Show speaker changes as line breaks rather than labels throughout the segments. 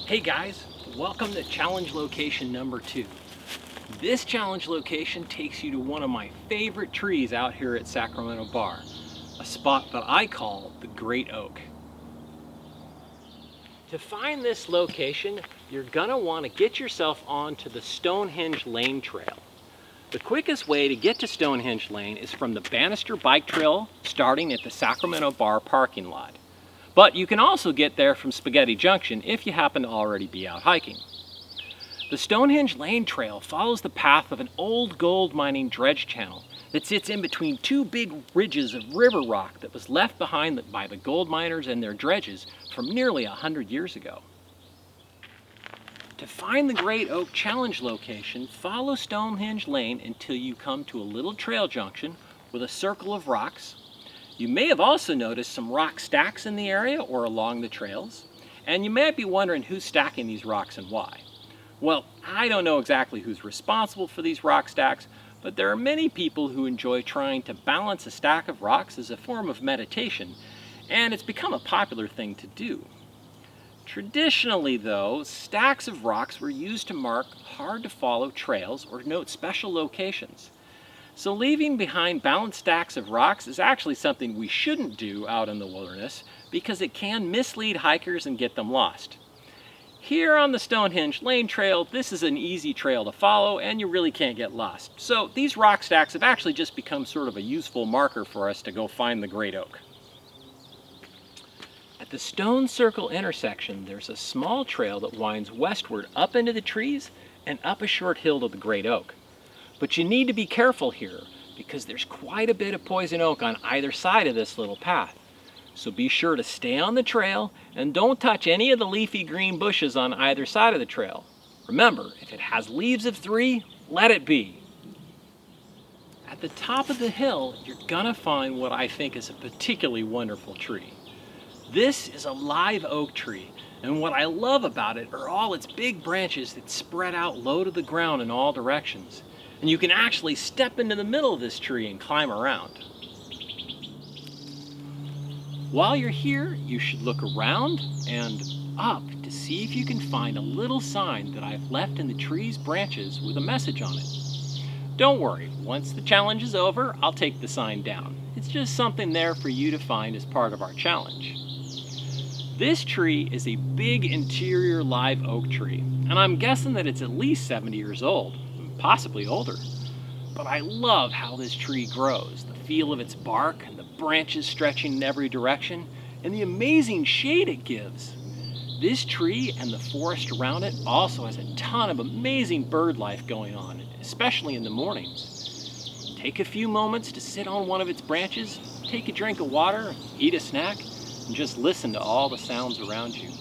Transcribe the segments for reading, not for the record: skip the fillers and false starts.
Hey guys, welcome to challenge location number 2. This challenge location takes you to one of my favorite trees out here at Sacramento Bar, a spot that I call the Great Oak. To find this location, you're gonna want to get yourself onto the Stonehenge Lane Trail. The quickest way to get to Stonehenge Lane is from the Bannister Bike Trail starting at the Sacramento Bar parking lot. But you can also get there from Spaghetti Junction if you happen to already be out hiking. The Stonehenge Lane Trail follows the path of an old gold mining dredge channel that sits in between two big ridges of river rock that was left behind by the gold miners and their dredges from nearly 100 years ago. To find the Great Oak Challenge location, follow Stonehenge Lane until you come to a little trail junction with a circle of rocks. You may have also noticed some rock stacks in the area or along the trails, and you might be wondering who's stacking these rocks and why. Well, I don't know exactly who's responsible for these rock stacks, but there are many people who enjoy trying to balance a stack of rocks as a form of meditation, and it's become a popular thing to do. Traditionally, though, stacks of rocks were used to mark hard-to-follow trails or note special locations. So leaving behind balanced stacks of rocks is actually something we shouldn't do out in the wilderness because it can mislead hikers and get them lost. Here on the Stonehenge Lane Trail, this is an easy trail to follow and you really can't get lost. So these rock stacks have actually just become sort of a useful marker for us to go find the Great Oak. At the Stone Circle intersection, there's a small trail that winds westward up into the trees and up a short hill to the Great Oak. But you need to be careful here because there's quite a bit of poison oak on either side of this little path. So be sure to stay on the trail and don't touch any of the leafy green bushes on either side of the trail. Remember, if it has leaves of 3, let it be. At the top of the hill, you're gonna find what I think is a particularly wonderful tree. This is a live oak tree, and what I love about it are all its big branches that spread out low to the ground in all directions. And you can actually step into the middle of this tree and climb around. While you're here, you should look around and up to see if you can find a little sign that I've left in the tree's branches with a message on it. Don't worry, once the challenge is over, I'll take the sign down. It's just something there for you to find as part of our challenge. This tree is a big interior live oak tree, and I'm guessing that it's at least 70 years old. Possibly older. But I love how this tree grows, the feel of its bark and the branches stretching in every direction, and the amazing shade it gives. This tree and the forest around it also has a ton of amazing bird life going on, especially in the mornings. Take a few moments to sit on one of its branches, take a drink of water, eat a snack, and just listen to all the sounds around you.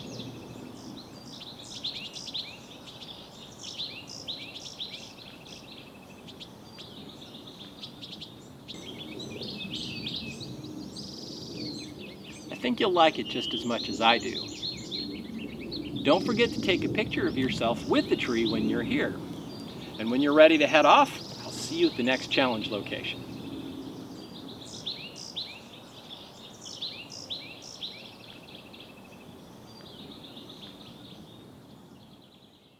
I think you'll like it just as much as I do. Don't forget to take a picture of yourself with the tree when you're here. And when you're ready to head off, I'll see you at the next challenge location.